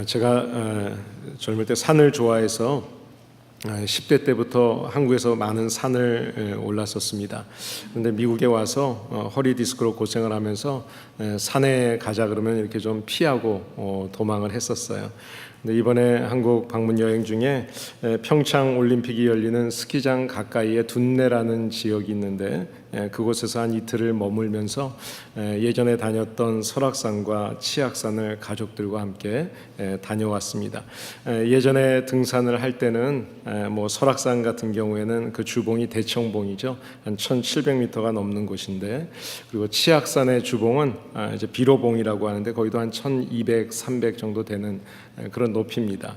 제가 젊을 때 산을 좋아해서 10대 때부터 한국에서 많은 산을 올랐었습니다. 그런데 미국에 와서 허리 디스크로 고생을 하면서 산에 가자 그러면 이렇게 좀 피하고 도망을 했었어요. 근데 이번에 한국 방문 여행 중에 평창 올림픽이 열리는 스키장 가까이에 둔내라는 지역이 있는데 그곳에서 한 이틀을 머물면서 예전에 다녔던 설악산과 치악산을 가족들과 함께 다녀왔습니다. 예전에 등산을 할 때는 뭐 설악산 같은 경우에는 그 주봉이 대청봉이죠. 한 1,700m가 넘는 곳인데, 그리고 치악산의 주봉은 이제 비로봉이라고 하는데 거기도 한 1,200, 300 정도 되는 그런 높이입니다.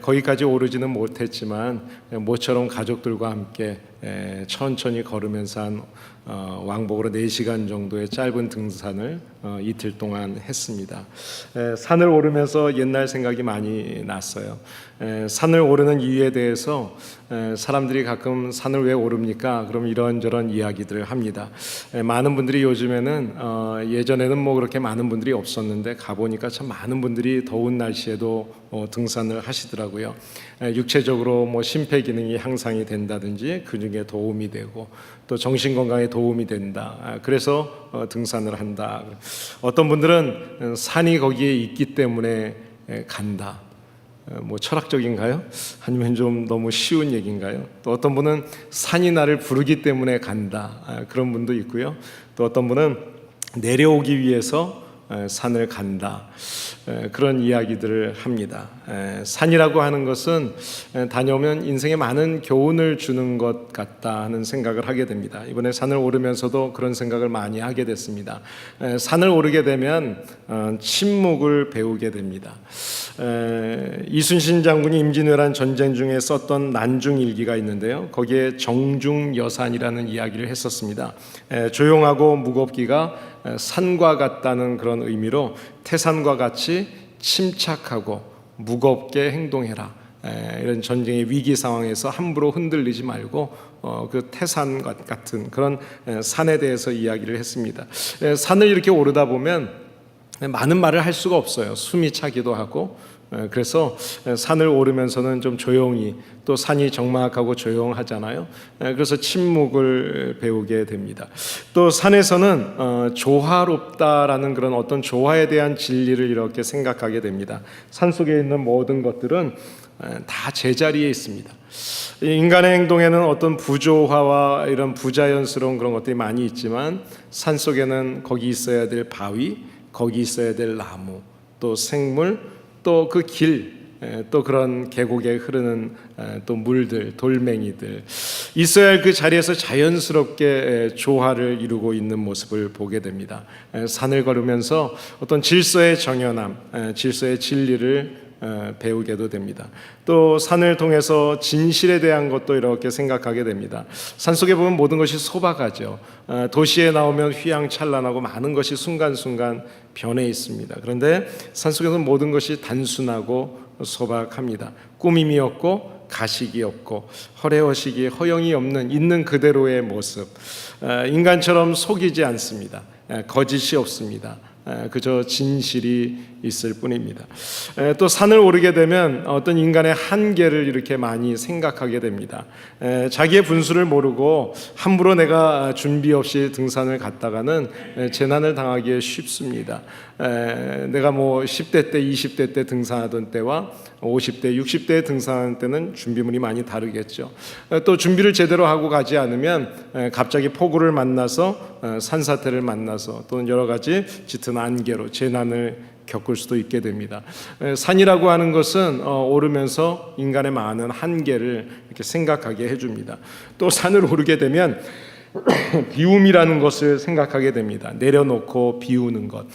거기까지 오르지는 못했지만 모처럼 가족들과 함께 천천히 걸으면서 한 왕복으로 4시간 정도의 짧은 등산을 이틀 동안 했습니다. 산을 오르면서 옛날 생각이 많이 났어요. 산을 오르는 이유에 대해서 사람들이 가끔 산을 왜 오릅니까? 그럼 이런저런 이야기들을 합니다. 많은 분들이 요즘에는 예전에는 뭐 그렇게 많은 분들이 없었는데 가보니까 참 많은 분들이 더운 날씨에도 등산을 하시더라고요. 육체적으로 뭐 심폐기능이 향상이 된다든지 근육에 도움이 되고 또 정신 건강에 도움이 된다. 그래서 등산을 한다. 어떤 분들은 산이 거기에 있기 때문에 간다. 뭐 철학적인가요? 아니면 좀 너무 쉬운 얘기인가요? 또 어떤 분은 산이 나를 부르기 때문에 간다. 그런 분도 있고요. 또 어떤 분은 내려오기 위해서 산을 간다. 그런 이야기들을 합니다. 산이라고 하는 것은 다녀오면 인생에 많은 교훈을 주는 것 같다 하는 생각을 하게 됩니다. 이번에 산을 오르면서도 그런 생각을 많이 하게 됐습니다. 산을 오르게 되면 침묵을 배우게 됩니다. 이순신 장군이 임진왜란 전쟁 중에 썼던 난중일기가 있는데요. 거기에 정중여산이라는 이야기를 했었습니다. 조용하고 무겁기가 산과 같다는 그런 의미로 태산과 같이 침착하고 무겁게 행동해라. 이런 전쟁의 위기 상황에서 함부로 흔들리지 말고 그 태산 같은 그런 산에 대해서 이야기를 했습니다. 산을 이렇게 오르다 보면 많은 말을 할 수가 없어요. 숨이 차기도 하고. 그래서 산을 오르면서는 좀 조용히, 또 산이 적막하고 조용하잖아요. 그래서 침묵을 배우게 됩니다. 또 산에서는 조화롭다라는 그런 어떤 조화에 대한 진리를 이렇게 생각하게 됩니다. 산 속에 있는 모든 것들은 다 제자리에 있습니다. 인간의 행동에는 어떤 부조화와 이런 부자연스러운 그런 것들이 많이 있지만 산 속에는 거기 있어야 될 바위, 거기 있어야 될 나무, 또 생물, 또 그 길, 또 그런 계곡에 흐르는 또 물들, 돌멩이들 있어야 할 그 자리에서 자연스럽게 조화를 이루고 있는 모습을 보게 됩니다. 산을 걸으면서 어떤 질서의 정연함, 질서의 진리를 배우게도 됩니다. 또 산을 통해서 진실에 대한 것도 이렇게 생각하게 됩니다. 산속에 보면 모든 것이 소박하죠. 도시에 나오면 휘황찬란하고 많은 것이 순간순간 변해 있습니다. 그런데 산속에서는 모든 것이 단순하고 소박합니다. 꾸밈이 없고 가식이 없고 허례허식이 허영이 없는 있는 그대로의 모습. 인간처럼 속이지 않습니다. 거짓이 없습니다. 그저 진실이 있을 뿐입니다. 또 산을 오르게 되면 어떤 인간의 한계를 이렇게 많이 생각하게 됩니다. 자기의 분수를 모르고 함부로 내가 준비 없이 등산을 갔다가는 재난을 당하기에 쉽습니다. 내가 뭐 10대 때, 20대 때 등산하던 때와 50대, 60대 등산하는 때는 준비물이 많이 다르겠죠. 또 준비를 제대로 하고 가지 않으면 갑자기 폭우를 만나서 산사태를 만나서 또는 여러 가지 짙은 안개로 재난을 겪을 수도 있게 됩니다. 산이라고 하는 것은 오르면서 인간의 많은 한계를 이렇게 생각하게 해줍니다. 또 산을 오르게 되면 비움이라는 것을 생각하게 됩니다. 내려놓고 비우는 것.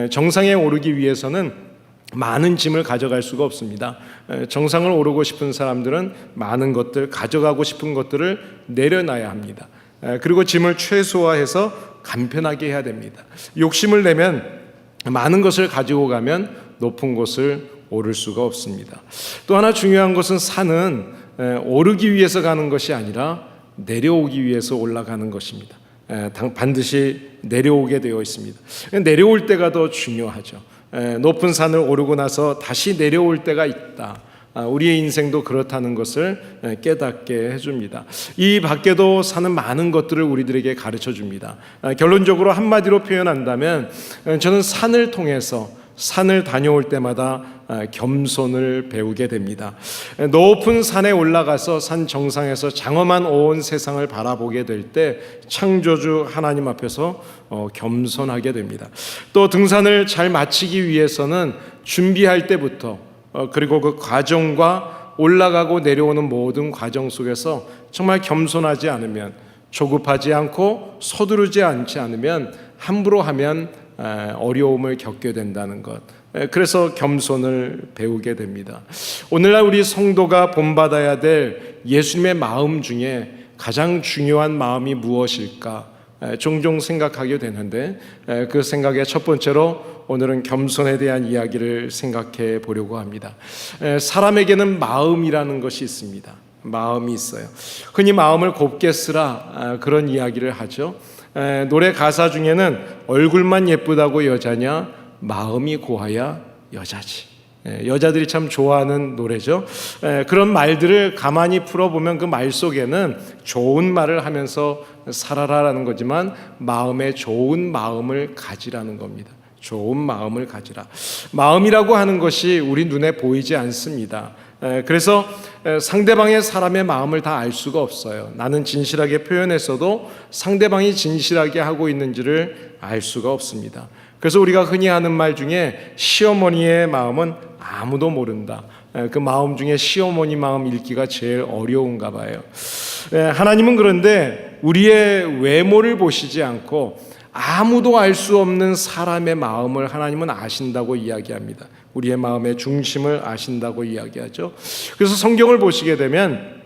정상에 오르기 위해서는 많은 짐을 가져갈 수가 없습니다. 정상을 오르고 싶은 사람들은 많은 것들, 가져가고 싶은 것들을 내려놔야 합니다. 그리고 짐을 최소화해서 간편하게 해야 됩니다. 욕심을 내면 많은 것을 가지고 가면 높은 곳을 오를 수가 없습니다. 또 하나 중요한 것은 산은 오르기 위해서 가는 것이 아니라 내려오기 위해서 올라가는 것입니다. 반드시 내려오게 되어 있습니다. 내려올 때가 더 중요하죠. 높은 산을 오르고 나서 다시 내려올 때가 있다. 우리의 인생도 그렇다는 것을 깨닫게 해줍니다. 이 밖에도 사는 많은 것들을 우리들에게 가르쳐 줍니다. 결론적으로 한마디로 표현한다면 저는 산을 통해서 산을 다녀올 때마다 겸손을 배우게 됩니다. 높은 산에 올라가서 산 정상에서 장엄한 온 세상을 바라보게 될 때 창조주 하나님 앞에서 겸손하게 됩니다. 또 등산을 잘 마치기 위해서는 준비할 때부터 그리고 그 과정과 올라가고 내려오는 모든 과정 속에서 정말 겸손하지 않으면, 조급하지 않고 서두르지 않지 않으면 함부로 하면 어려움을 겪게 된다는 것. 그래서 겸손을 배우게 됩니다. 오늘날 우리 성도가 본받아야 될 예수님의 마음 중에 가장 중요한 마음이 무엇일까 종종 생각하게 되는데, 그 생각의 첫 번째로 오늘은 겸손에 대한 이야기를 생각해 보려고 합니다. 사람에게는 마음이라는 것이 있습니다. 마음이 있어요. 흔히 마음을 곱게 쓰라, 그런 이야기를 하죠. 노래 가사 중에는 얼굴만 예쁘다고 여자냐, 마음이 고와야 여자지. 여자들이 참 좋아하는 노래죠. 그런 말들을 가만히 풀어보면 그 말 속에는 좋은 말을 하면서 살아라라는 거지만 마음에 좋은 마음을 가지라는 겁니다. 좋은 마음을 가지라. 마음이라고 하는 것이 우리 눈에 보이지 않습니다. 그래서 상대방의 사람의 마음을 다 알 수가 없어요. 나는 진실하게 표현했어도 상대방이 진실하게 하고 있는지를 알 수가 없습니다. 그래서 우리가 흔히 하는 말 중에 시어머니의 마음은 아무도 모른다. 그 마음 중에 시어머니 마음 읽기가 제일 어려운가 봐요. 하나님은 그런데 우리의 외모를 보시지 않고 아무도 알 수 없는 사람의 마음을 하나님은 아신다고 이야기합니다. 우리의 마음의 중심을 아신다고 이야기하죠. 그래서 성경을 보시게 되면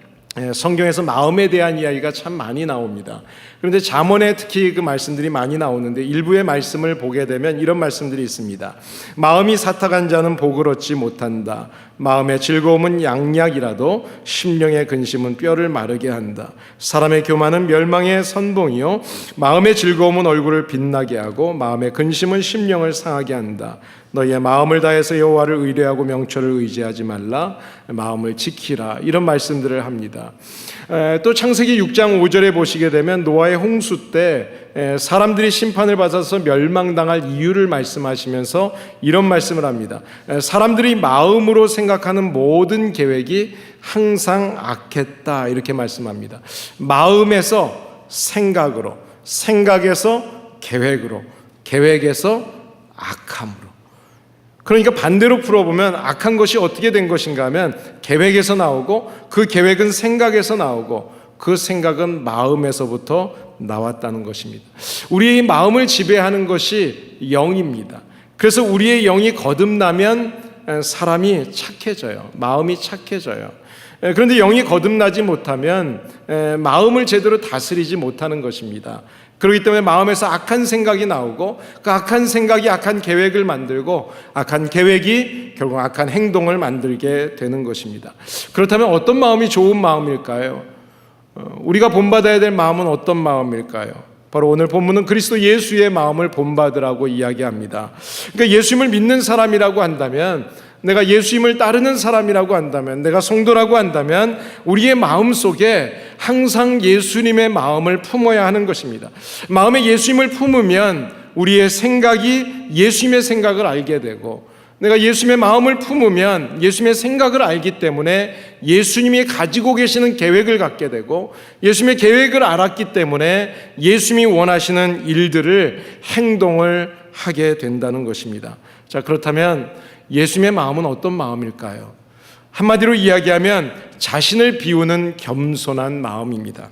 성경에서 마음에 대한 이야기가 참 많이 나옵니다. 그런데 잠언에 특히 그 말씀들이 많이 나오는데 일부의 말씀을 보게 되면 이런 말씀들이 있습니다. 마음이 사탁한 자는 복을 얻지 못한다. 마음의 즐거움은 양약이라도 심령의 근심은 뼈를 마르게 한다. 사람의 교만은 멸망의 선봉이요 마음의 즐거움은 얼굴을 빛나게 하고 마음의 근심은 심령을 상하게 한다. 너희의 마음을 다해서 여호와를 의뢰하고 명철을 의지하지 말라. 마음을 지키라. 이런 말씀들을 합니다. 또 창세기 6장 5절에 보시게 되면 노아의 홍수 때 사람들이 심판을 받아서 멸망당할 이유를 말씀하시면서 이런 말씀을 합니다. 사람들이 마음으로 생각하는 모든 계획이 항상 악했다. 이렇게 말씀합니다. 마음에서 생각으로, 생각에서 계획으로, 계획에서 악함으로. 그러니까 반대로 풀어보면 악한 것이 어떻게 된 것인가 하면 계획에서 나오고 그 계획은 생각에서 나오고 그 생각은 마음에서부터 나왔다는 것입니다. 우리의 마음을 지배하는 것이 영입니다. 그래서 우리의 영이 거듭나면 사람이 착해져요. 마음이 착해져요. 그런데 영이 거듭나지 못하면 마음을 제대로 다스리지 못하는 것입니다. 그렇기 때문에 마음에서 악한 생각이 나오고 그 악한 생각이 악한 계획을 만들고 악한 계획이 결국 악한 행동을 만들게 되는 것입니다. 그렇다면 어떤 마음이 좋은 마음일까요? 우리가 본받아야 될 마음은 어떤 마음일까요? 바로 오늘 본문은 그리스도 예수의 마음을 본받으라고 이야기합니다. 그러니까 예수님을 믿는 사람이라고 한다면, 내가 예수님을 따르는 사람이라고 한다면, 내가 성도라고 한다면 우리의 마음 속에 항상 예수님의 마음을 품어야 하는 것입니다. 마음에 예수님을 품으면 우리의 생각이 예수님의 생각을 알게 되고, 내가 예수님의 마음을 품으면 예수님의 생각을 알기 때문에 예수님이 가지고 계시는 계획을 갖게 되고, 예수님의 계획을 알았기 때문에 예수님이 원하시는 일들을 행동을 하게 된다는 것입니다. 자, 그렇다면 예수님의 마음은 어떤 마음일까요? 한마디로 이야기하면 자신을 비우는 겸손한 마음입니다.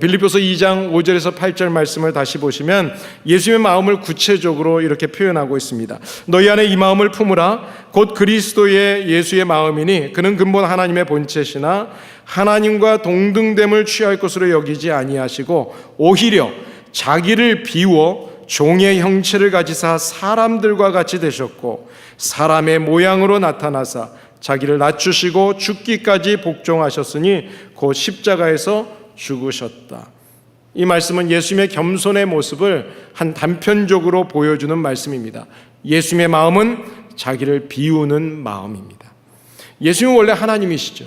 빌립보서 2장 5절에서 8절 말씀을 다시 보시면 예수님의 마음을 구체적으로 이렇게 표현하고 있습니다. 너희 안에 이 마음을 품으라. 곧 그리스도의 예수의 마음이니 그는 근본 하나님의 본체시나 하나님과 동등됨을 취할 것으로 여기지 아니하시고 오히려 자기를 비워 종의 형체를 가지사 사람들과 같이 되셨고 사람의 모양으로 나타나사 자기를 낮추시고 죽기까지 복종하셨으니 곧 십자가에서 죽으셨다. 이 말씀은 예수님의 겸손의 모습을 한 단편적으로 보여주는 말씀입니다. 예수님의 마음은 자기를 비우는 마음입니다. 예수님은 원래 하나님이시죠.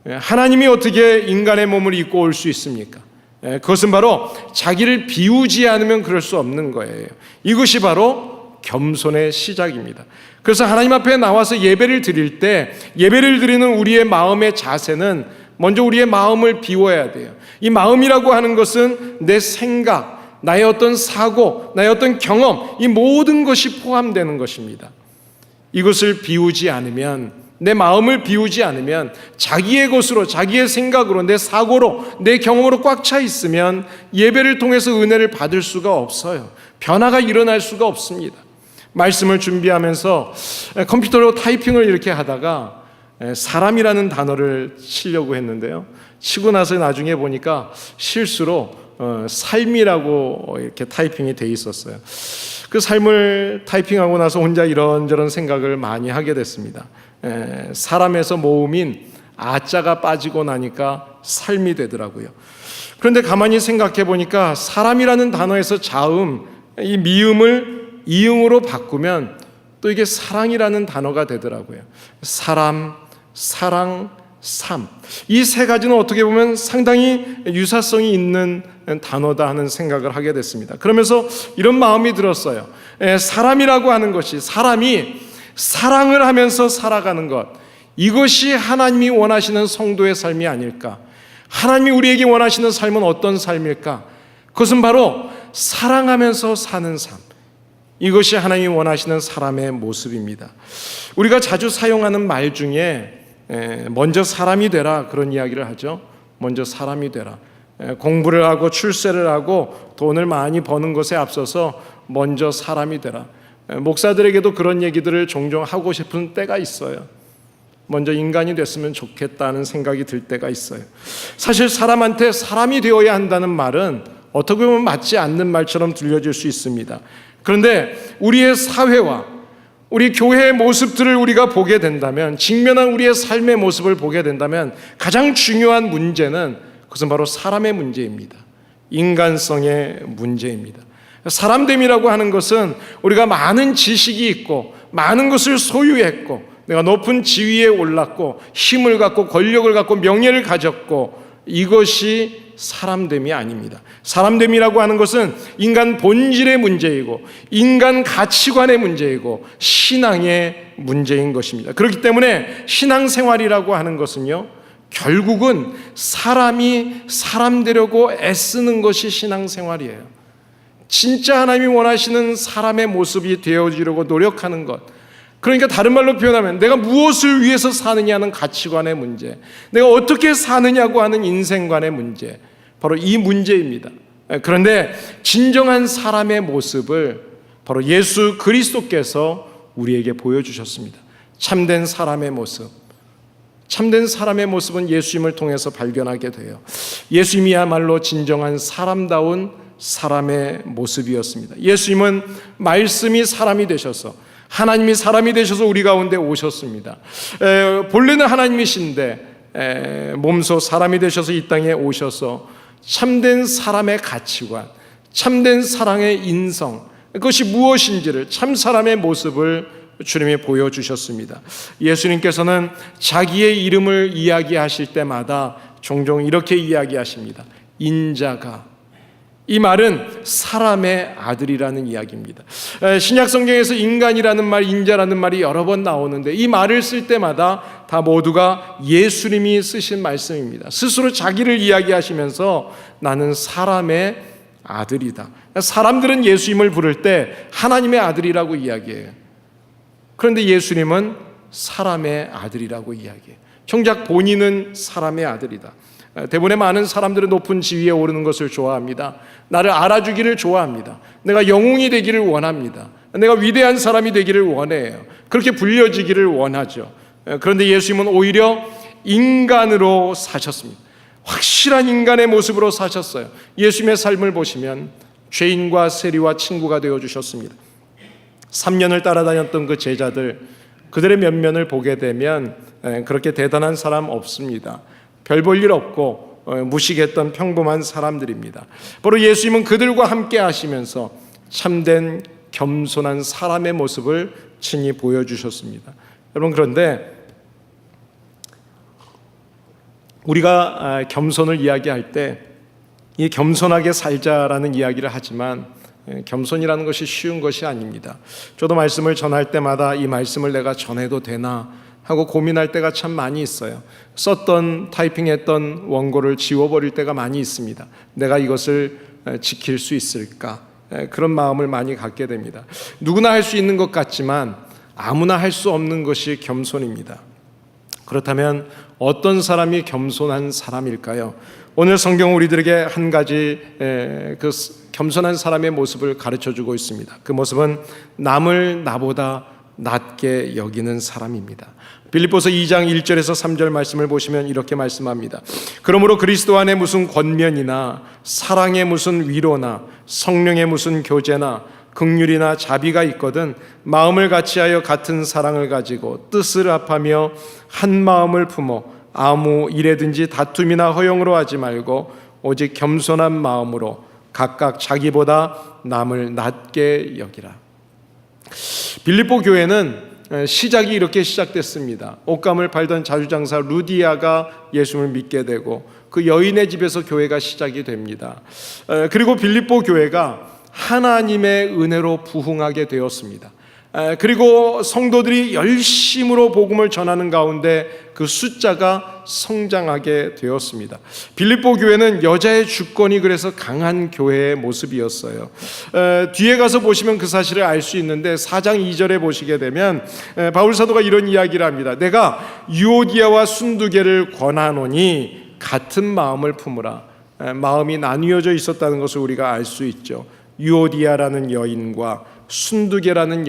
하나님이 어떻게 인간의 몸을 입고 올 수 있습니까? 그것은 바로 자기를 비우지 않으면 그럴 수 없는 거예요. 이것이 바로 겸손의 시작입니다. 그래서 하나님 앞에 나와서 예배를 드릴 때, 예배를 드리는 우리의 마음의 자세는 먼저 우리의 마음을 비워야 돼요. 이 마음이라고 하는 것은 내 생각, 나의 어떤 사고, 나의 어떤 경험, 이 모든 것이 포함되는 것입니다. 이것을 비우지 않으면, 내 마음을 비우지 않으면 자기의 것으로, 자기의 생각으로, 내 사고로, 내 경험으로 꽉 차 있으면 예배를 통해서 은혜를 받을 수가 없어요. 변화가 일어날 수가 없습니다. 말씀을 준비하면서 컴퓨터로 타이핑을 이렇게 하다가 사람이라는 단어를 치려고 했는데요. 치고 나서 나중에 보니까 실수로 삶이라고 이렇게 타이핑이 돼 있었어요. 그 삶을 타이핑하고 나서 혼자 이런저런 생각을 많이 하게 됐습니다. 사람에서 모음인 아자가 빠지고 나니까 삶이 되더라고요. 그런데 가만히 생각해 보니까 사람이라는 단어에서 자음, 이 미음을 이응으로 바꾸면 또 이게 사랑이라는 단어가 되더라고요. 사람, 사랑, 삶. 이 세 가지는 어떻게 보면 상당히 유사성이 있는 단어다 하는 생각을 하게 됐습니다. 그러면서 이런 마음이 들었어요. 사람이라고 하는 것이, 사람이 사랑을 하면서 살아가는 것, 이것이 하나님이 원하시는 성도의 삶이 아닐까. 하나님이 우리에게 원하시는 삶은 어떤 삶일까? 그것은 바로 사랑하면서 사는 삶. 이것이 하나님이 원하시는 사람의 모습입니다. 우리가 자주 사용하는 말 중에 먼저 사람이 되라, 그런 이야기를 하죠. 먼저 사람이 되라. 공부를 하고 출세를 하고 돈을 많이 버는 것에 앞서서 먼저 사람이 되라. 목사들에게도 그런 얘기들을 종종 하고 싶은 때가 있어요. 먼저 인간이 됐으면 좋겠다는 생각이 들 때가 있어요. 사실 사람한테 사람이 되어야 한다는 말은 어떻게 보면 맞지 않는 말처럼 들려질 수 있습니다. 그런데 우리의 사회와 우리 교회의 모습들을 우리가 보게 된다면, 직면한 우리의 삶의 모습을 보게 된다면 가장 중요한 문제는 그것은 바로 사람의 문제입니다. 인간성의 문제입니다. 사람됨이라고 하는 것은 우리가 많은 지식이 있고 많은 것을 소유했고 내가 높은 지위에 올랐고 힘을 갖고 권력을 갖고 명예를 가졌고, 이것이 사람됨이 아닙니다. 사람됨이라고 하는 것은 인간 본질의 문제이고 인간 가치관의 문제이고 신앙의 문제인 것입니다. 그렇기 때문에 신앙생활이라고 하는 것은요, 결국은 사람이 사람 되려고 애쓰는 것이 신앙생활이에요. 진짜 하나님이 원하시는 사람의 모습이 되어지려고 노력하는 것, 그러니까 다른 말로 표현하면 내가 무엇을 위해서 사느냐는 가치관의 문제, 내가 어떻게 사느냐고 하는 인생관의 문제, 바로 이 문제입니다. 그런데 진정한 사람의 모습을 바로 예수 그리스도께서 우리에게 보여주셨습니다. 참된 사람의 모습, 참된 사람의 모습은 예수님을 통해서 발견하게 돼요. 예수님이야말로 진정한 사람다운 사람의 모습이었습니다. 예수님은 말씀이 사람이 되셔서, 하나님이 사람이 되셔서 우리 가운데 오셨습니다. 본래는 하나님이신데 몸소 사람이 되셔서 이 땅에 오셔서 참된 사람의 가치관, 참된 사랑의 인성, 그것이 무엇인지를, 참 사람의 모습을 주님이 보여주셨습니다. 예수님께서는 자기의 이름을 이야기하실 때마다 종종 이렇게 이야기하십니다. 인자가. 이 말은 사람의 아들이라는 이야기입니다. 신약 성경에서 인간이라는 말, 인자라는 말이 여러 번 나오는데 이 말을 쓸 때마다 다 모두가 예수님이 쓰신 말씀입니다. 스스로 자기를 이야기하시면서 나는 사람의 아들이다. 사람들은 예수님을 부를 때 하나님의 아들이라고 이야기해요. 그런데 예수님은 사람의 아들이라고 이야기해요. 정작 본인은 사람의 아들이다. 대부분의 많은 사람들은 높은 지위에 오르는 것을 좋아합니다. 나를 알아주기를 좋아합니다. 내가 영웅이 되기를 원합니다. 내가 위대한 사람이 되기를 원해요. 그렇게 불려지기를 원하죠. 그런데 예수님은 오히려 인간으로 사셨습니다. 확실한 인간의 모습으로 사셨어요. 예수님의 삶을 보시면 죄인과 세리와 친구가 되어주셨습니다. 3년을 따라다녔던 그 제자들, 그들의 면면을 보게 되면 그렇게 대단한 사람 없습니다. 별 볼 일 없고 무식했던 평범한 사람들입니다. 바로 예수님은 그들과 함께 하시면서 참된 겸손한 사람의 모습을 친히 보여주셨습니다. 여러분, 그런데 우리가 겸손을 이야기할 때 이 겸손하게 살자라는 이야기를 하지만 겸손이라는 것이 쉬운 것이 아닙니다. 저도 말씀을 전할 때마다 이 말씀을 내가 전해도 되나 하고 고민할 때가 참 많이 있어요. 썼던 타이핑했던 원고를 지워버릴 때가 많이 있습니다. 내가 이것을 지킬 수 있을까? 그런 마음을 많이 갖게 됩니다. 누구나 할 수 있는 것 같지만 아무나 할 수 없는 것이 겸손입니다. 그렇다면 어떤 사람이 겸손한 사람일까요? 오늘 성경은 우리들에게 한 가지 그 겸손한 사람의 모습을 가르쳐주고 있습니다. 그 모습은 남을 나보다 낮게 여기는 사람입니다. 빌립보서 2장 1절에서 3절 말씀을 보시면 이렇게 말씀합니다. 그러므로 그리스도 안에 무슨 권면이나 사랑의 무슨 위로나 성령의 무슨 교제나 긍휼이나 자비가 있거든 마음을 같이하여 같은 사랑을 가지고 뜻을 합하며 한 마음을 품어 아무 일에든지 다툼이나 허용으로 하지 말고 오직 겸손한 마음으로 각각 자기보다 남을 낮게 여기라. 빌립보 교회는 시작이 이렇게 시작됐습니다. 옷감을 팔던 자주장사 루디아가 예수를 믿게 되고 그 여인의 집에서 교회가 시작이 됩니다. 그리고 빌립보 교회가 하나님의 은혜로 부흥하게 되었습니다. 그리고 성도들이 열심으로 복음을 전하는 가운데 그 숫자가 성장하게 되었습니다. 빌립보 교회는 여자의 주권이 그래서 강한 교회의 모습이었어요. 뒤에 가서 보시면 그 사실을 알 수 있는데 4장 2절에 보시게 되면 바울 사도가 이런 이야기를 합니다. 내가 유오디아와 순두개를 권하노니 같은 마음을 품으라. 마음이 나뉘어져 있었다는 것을 우리가 알 수 있죠. 유오디아라는 여인과 순두개라는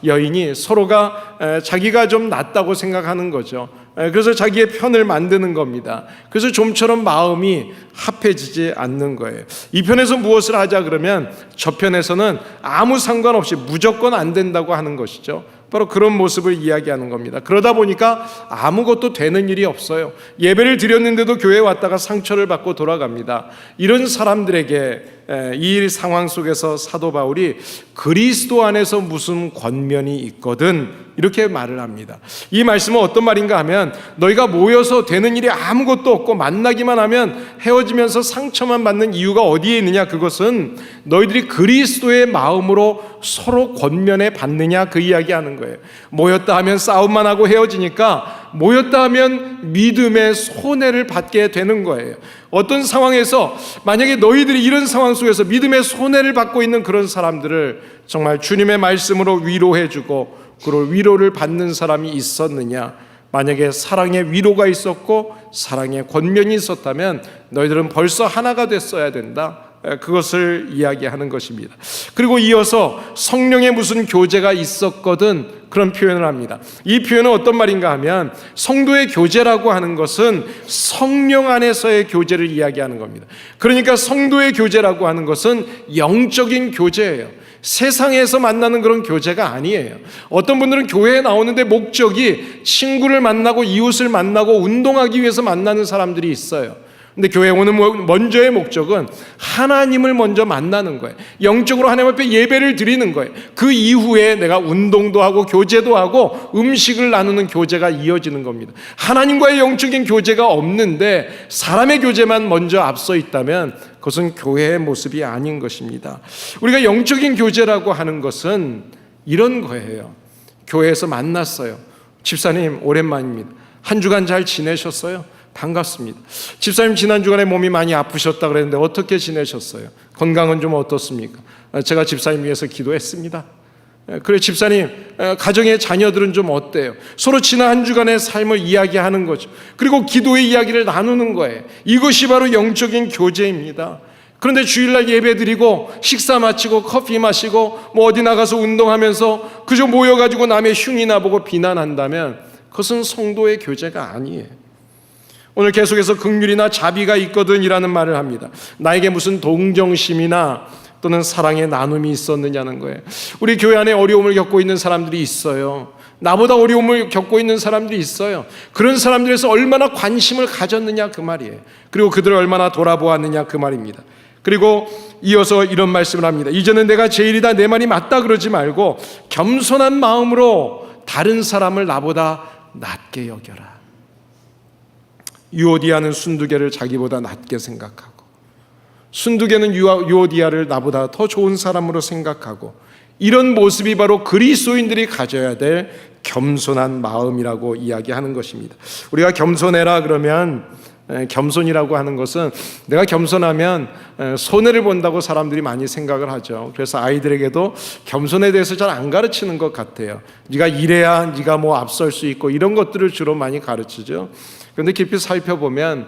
여인이 서로가 자기가 좀 낫다고 생각하는 거죠. 그래서 자기의 편을 만드는 겁니다. 그래서 좀처럼 마음이 합해지지 않는 거예요. 이 편에서 무엇을 하자 그러면 저 편에서는 아무 상관없이 무조건 안 된다고 하는 것이죠. 바로 그런 모습을 이야기하는 겁니다. 그러다 보니까 아무것도 되는 일이 없어요. 예배를 드렸는데도 교회에 왔다가 상처를 받고 돌아갑니다. 이런 사람들에게 이 상황 속에서 사도 바울이 그리스도 안에서 무슨 권면이 있거든 이렇게 말을 합니다. 이 말씀은 어떤 말인가 하면 너희가 모여서 되는 일이 아무것도 없고 만나기만 하면 헤어지면서 상처만 받는 이유가 어디에 있느냐, 그것은 너희들이 그리스도의 마음으로 서로 권면해 받느냐 그 이야기하는 거예요. 모였다 하면 싸움만 하고 헤어지니까 모였다 하면 믿음의 손해를 받게 되는 거예요. 어떤 상황에서 만약에 너희들이 이런 상황 속에서 믿음의 손해를 받고 있는 그런 사람들을 정말 주님의 말씀으로 위로해주고 그런 위로를 받는 사람이 있었느냐, 만약에 사랑의 위로가 있었고 사랑의 권면이 있었다면 너희들은 벌써 하나가 됐어야 된다. 그것을 이야기하는 것입니다. 그리고 이어서 성령의 무슨 교제가 있었거든 그런 표현을 합니다. 이 표현은 어떤 말인가 하면 성도의 교제라고 하는 것은 성령 안에서의 교제를 이야기하는 겁니다. 그러니까 성도의 교제라고 하는 것은 영적인 교제예요. 세상에서 만나는 그런 교제가 아니에요. 어떤 분들은 교회에 나오는데 목적이 친구를 만나고 이웃을 만나고 운동하기 위해서 만나는 사람들이 있어요. 근데 교회에 오는 먼저의 목적은 하나님을 먼저 만나는 거예요. 영적으로 하나님 앞에 예배를 드리는 거예요. 그 이후에 내가 운동도 하고 교제도 하고 음식을 나누는 교제가 이어지는 겁니다. 하나님과의 영적인 교제가 없는데 사람의 교제만 먼저 앞서 있다면 그것은 교회의 모습이 아닌 것입니다. 우리가 영적인 교제라고 하는 것은 이런 거예요. 교회에서 만났어요. 집사님 오랜만입니다. 한 주간 잘 지내셨어요? 반갑습니다. 집사님 지난 주간에 몸이 많이 아프셨다 그랬는데 어떻게 지내셨어요? 건강은 좀 어떻습니까? 제가 집사님 위해서 기도했습니다. 그래 집사님 가정의 자녀들은 좀 어때요? 서로 지난 한 주간의 삶을 이야기하는 거죠. 그리고 기도의 이야기를 나누는 거예요. 이것이 바로 영적인 교제입니다. 그런데 주일날 예배 드리고 식사 마치고 커피 마시고 뭐 어디 나가서 운동하면서 그저 모여가지고 남의 흉이나 보고 비난한다면 그것은 성도의 교제가 아니에요. 오늘 계속해서 긍휼이나 자비가 있거든 이라는 말을 합니다. 나에게 무슨 동정심이나 또는 사랑의 나눔이 있었느냐는 거예요. 우리 교회 안에 어려움을 겪고 있는 사람들이 있어요. 나보다 어려움을 겪고 있는 사람들이 있어요. 그런 사람들에서 얼마나 관심을 가졌느냐 그 말이에요. 그리고 그들을 얼마나 돌아보았느냐 그 말입니다. 그리고 이어서 이런 말씀을 합니다. 이제는 내가 제일이다, 내 말이 맞다 그러지 말고 겸손한 마음으로 다른 사람을 나보다 낮게 여겨라. 유오디아는 순두개를 자기보다 낮게 생각하고, 순두개는 유오디아를 나보다 더 좋은 사람으로 생각하고, 이런 모습이 바로 그리스도인들이 가져야 될 겸손한 마음이라고 이야기하는 것입니다. 우리가 겸손해라 그러면, 겸손이라고 하는 것은 내가 겸손하면 손해를 본다고 사람들이 많이 생각을 하죠. 그래서 아이들에게도 겸손에 대해서 잘 안 가르치는 것 같아요. 네가 이래야 네가 뭐 앞설 수 있고, 이런 것들을 주로 많이 가르치죠. 그런데 깊이 살펴보면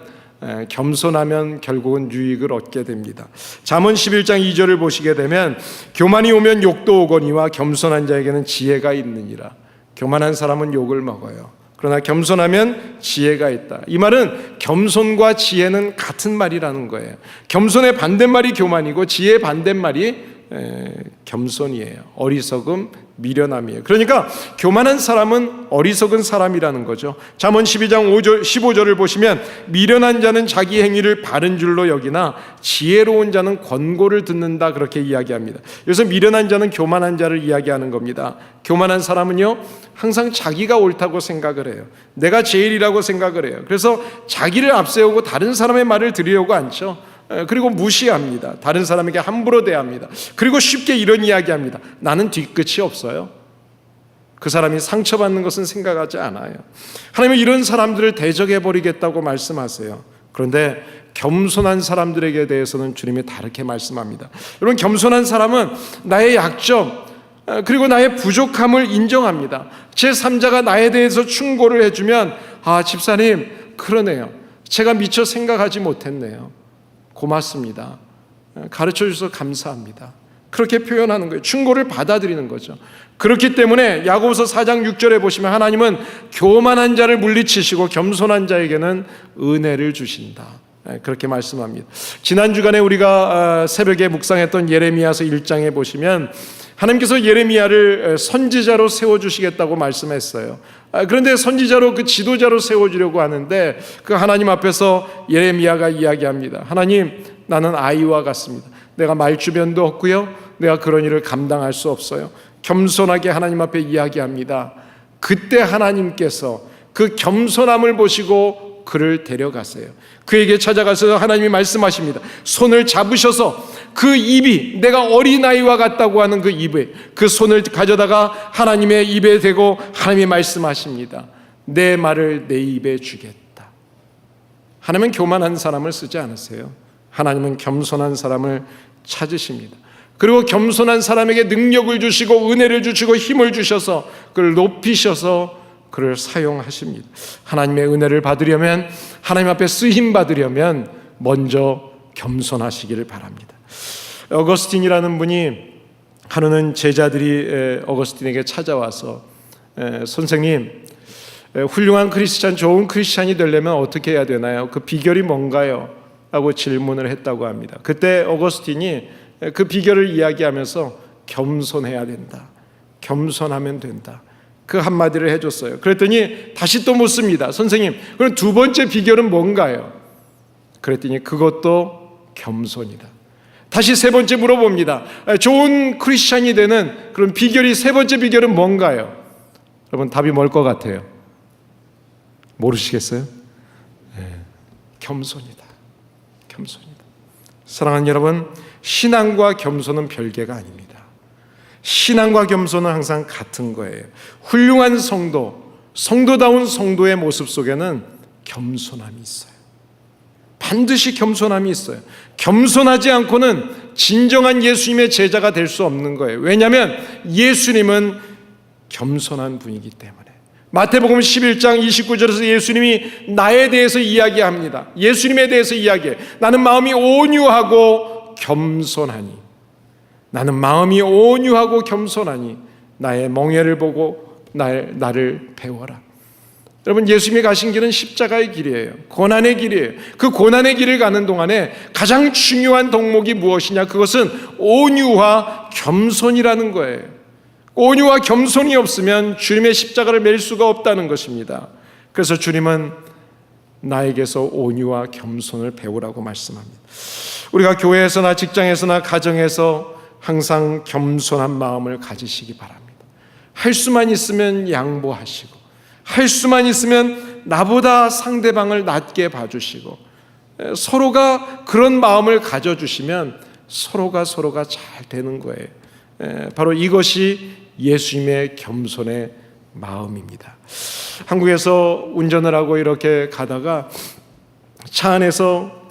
겸손하면 결국은 유익을 얻게 됩니다. 잠언 11장 2절을 보시게 되면 교만이 오면 욕도 오거니와 겸손한 자에게는 지혜가 있느니라. 교만한 사람은 욕을 먹어요. 그러나 겸손하면 지혜가 있다. 이 말은 겸손과 지혜는 같은 말이라는 거예요. 겸손의 반대말이 교만이고 지혜의 반대말이 겸손이에요. 어리석음, 미련함이에요. 그러니까 교만한 사람은 어리석은 사람이라는 거죠. 잠언 12장 15절을 보시면 미련한 자는 자기 행위를 바른 줄로 여기나 지혜로운 자는 권고를 듣는다, 그렇게 이야기합니다. 그래서 미련한 자는 교만한 자를 이야기하는 겁니다. 교만한 사람은요, 항상 자기가 옳다고 생각을 해요. 내가 제일이라고 생각을 해요. 그래서 자기를 앞세우고 다른 사람의 말을 들으려고 않죠. 그리고 무시합니다. 다른 사람에게 함부로 대합니다. 그리고 쉽게 이런 이야기합니다. 나는 뒤끝이 없어요. 그 사람이 상처받는 것은 생각하지 않아요. 하나님은 이런 사람들을 대적해버리겠다고 말씀하세요. 그런데 겸손한 사람들에게 대해서는 주님이 다르게 말씀합니다. 여러분, 겸손한 사람은 나의 약점, 그리고 나의 부족함을 인정합니다. 제3자가 나에 대해서 충고를 해주면, 아, 집사님, 그러네요. 제가 미처 생각하지 못했네요. 고맙습니다. 가르쳐 주셔서 감사합니다. 그렇게 표현하는 거예요. 충고를 받아들이는 거죠. 그렇기 때문에 야고보서 4장 6절에 보시면 하나님은 교만한 자를 물리치시고 겸손한 자에게는 은혜를 주신다, 그렇게 말씀합니다. 지난 주간에 우리가 새벽에 묵상했던 예레미야서 1장에 보시면 하나님께서 예레미야를 선지자로 세워주시겠다고 말씀했어요. 그런데 선지자로, 그 지도자로 세워주려고 하는데 그 하나님 앞에서 예레미야가 이야기합니다. 하나님, 나는 아이와 같습니다. 내가 말주변도 없고요, 내가 그런 일을 감당할 수 없어요. 겸손하게 하나님 앞에 이야기합니다. 그때 하나님께서 그 겸손함을 보시고 그를 데려가세요. 그에게 찾아가서 하나님이 말씀하십니다. 손을 잡으셔서 그 입이 내가 어린아이와 같다고 하는 그 입에, 그 손을 가져다가 하나님의 입에 대고 하나님이 말씀하십니다. 내 말을 내 입에 주겠다. 하나님은 교만한 사람을 쓰지 않으세요. 하나님은 겸손한 사람을 찾으십니다. 그리고 겸손한 사람에게 능력을 주시고 은혜를 주시고 힘을 주셔서 그를 높이셔서 그를 사용하십니다. 하나님의 은혜를 받으려면, 하나님 앞에 쓰임 받으려면 먼저 겸손하시기를 바랍니다. 어거스틴이라는 분이, 하루는 제자들이 어거스틴에게 찾아와서 선생님, 훌륭한 크리스찬, 좋은 크리스찬이 되려면 어떻게 해야 되나요? 그 비결이 뭔가요? 라고 질문을 했다고 합니다. 그때 어거스틴이 그 비결을 이야기하면서 겸손해야 된다, 겸손하면 된다, 그 한마디를 해줬어요. 그랬더니 다시 또 묻습니다. 선생님, 그럼 두 번째 비결은 뭔가요? 그랬더니 그것도 겸손이다. 다시 세 번째 물어봅니다. 좋은 크리스찬이 되는 그런 비결이, 세 번째 비결은 뭔가요? 여러분, 답이 뭘 것 같아요? 모르시겠어요? 겸손이다. 겸손이다. 사랑하는 여러분, 신앙과 겸손은 별개가 아닙니다. 신앙과 겸손은 항상 같은 거예요. 훌륭한 성도, 성도다운 성도의 모습 속에는 겸손함이 있어요. 반드시 겸손함이 있어요. 겸손하지 않고는 진정한 예수님의 제자가 될 수 없는 거예요. 왜냐하면 예수님은 겸손한 분이기 때문에. 마태복음 11장 29절에서 예수님이 나에 대해서 이야기합니다. 예수님에 대해서 이야기해요. 나는 마음이 온유하고 겸손하니, 나는 마음이 온유하고 겸손하니 나의 멍에를 보고 나를 배워라. 여러분, 예수님이 가신 길은 십자가의 길이에요. 고난의 길이에요. 그 고난의 길을 가는 동안에 가장 중요한 덕목이 무엇이냐? 그것은 온유와 겸손이라는 거예요. 온유와 겸손이 없으면 주님의 십자가를 맬 수가 없다는 것입니다. 그래서 주님은 나에게서 온유와 겸손을 배우라고 말씀합니다. 우리가 교회에서나 직장에서나 가정에서 항상 겸손한 마음을 가지시기 바랍니다. 할 수만 있으면 양보하시고, 할 수만 있으면 나보다 상대방을 낮게 봐주시고, 서로가 그런 마음을 가져주시면 서로가 잘 되는 거예요. 바로 이것이 예수님의 겸손의 마음입니다. 한국에서 운전을 하고 이렇게 가다가 차 안에서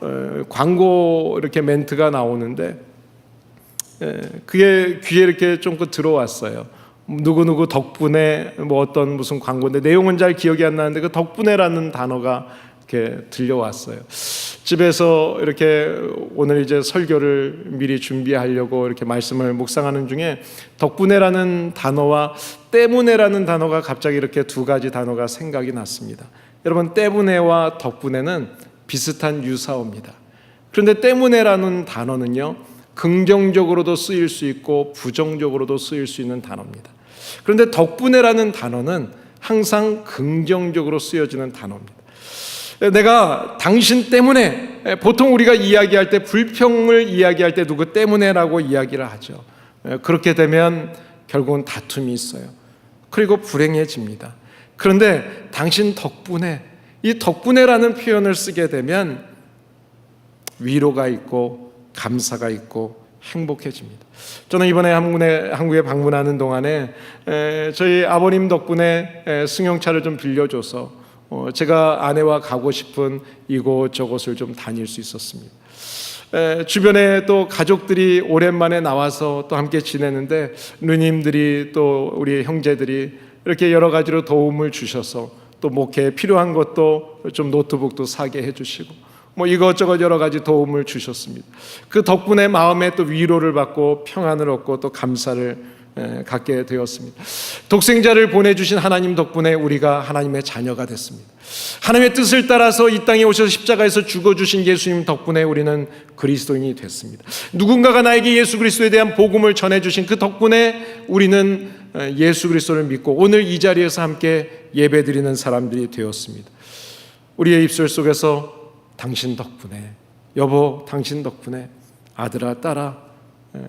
광고 이렇게 멘트가 나오는데 그게 귀에 이렇게 좀 들어왔어요. 누구누구 덕분에 어떤 무슨 광고인데 내용은 잘 기억이 안 나는데 그 덕분에라는 단어가 이렇게 들려왔어요. 집에서 이렇게 오늘 이제 설교를 미리 준비하려고 이렇게 말씀을 묵상하는 중에 덕분에라는 단어와 때문에라는 단어가 갑자기 이렇게 두 가지 단어가 생각이 났습니다. 여러분, 때문에와 덕분에는 비슷한 유사어입니다. 그런데 때문에라는 단어는요, 긍정적으로도 쓰일 수 있고 부정적으로도 쓰일 수 있는 단어입니다. 그런데 덕분에라는 단어는 항상 긍정적으로 쓰여지는 단어입니다. 내가 당신 때문에, 보통 우리가 이야기할 때 불평을 이야기할 때 누구 때문에라고 이야기를 하죠. 그렇게 되면 결국은 다툼이 있어요. 그리고 불행해집니다. 그런데 당신 덕분에, 이 덕분에라는 표현을 쓰게 되면 위로가 있고 감사가 있고 행복해집니다. 저는 이번에 한국에 방문하는 동안에 저희 아버님 덕분에 승용차를 좀 빌려줘서 제가 아내와 가고 싶은 이곳저곳을 좀 다닐 수 있었습니다. 주변에 또 가족들이 오랜만에 나와서 또 함께 지내는데 누님들이 또 우리 형제들이 이렇게 여러 가지로 도움을 주셔서 또 목회에 필요한 것도 좀 노트북도 사게 해주시고 이것저것 여러 가지 도움을 주셨습니다. 그 덕분에 마음에 또 위로를 받고 평안을 얻고 또 감사를 갖게 되었습니다. 독생자를 보내주신 하나님 덕분에 우리가 하나님의 자녀가 됐습니다. 하나님의 뜻을 따라서 이 땅에 오셔서 십자가에서 죽어주신 예수님 덕분에 우리는 그리스도인이 됐습니다. 누군가가 나에게 예수 그리스도에 대한 복음을 전해주신 그 덕분에 우리는 예수 그리스도를 믿고 오늘 이 자리에서 함께 예배드리는 사람들이 되었습니다. 우리의 입술 속에서 당신 덕분에, 여보 당신 덕분에, 아들아 딸아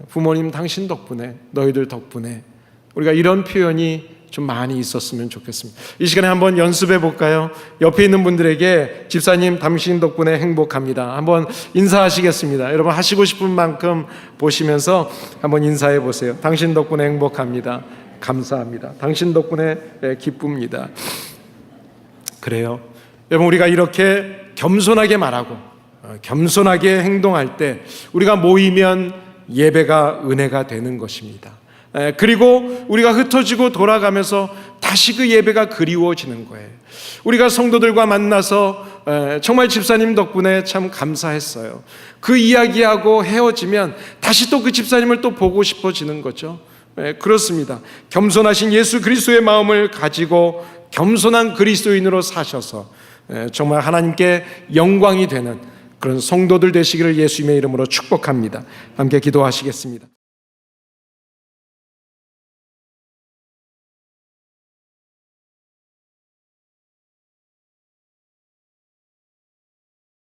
부모님 당신 덕분에, 너희들 덕분에, 우리가 이런 표현이 좀 많이 있었으면 좋겠습니다. 이 시간에 한번 연습해 볼까요? 옆에 있는 분들에게 집사님 당신 덕분에 행복합니다 한번 인사하시겠습니다. 여러분 하시고 싶은 만큼 보시면서 한번 인사해 보세요. 당신 덕분에 행복합니다. 감사합니다. 당신 덕분에 기쁩니다. 그래요. 여러분, 우리가 이렇게 겸손하게 말하고 겸손하게 행동할 때 우리가 모이면 예배가 은혜가 되는 것입니다. 그리고 우리가 흩어지고 돌아가면서 다시 그 예배가 그리워지는 거예요. 우리가 성도들과 만나서 정말 집사님 덕분에 참 감사했어요. 그 이야기하고 헤어지면 다시 또 그 집사님을 또 보고 싶어지는 거죠. 그렇습니다. 겸손하신 예수 그리스도의 마음을 가지고 겸손한 그리스도인으로 사셔서 정말 하나님께 영광이 되는 그런 성도들 되시기를 예수님의 이름으로 축복합니다. 함께 기도하시겠습니다.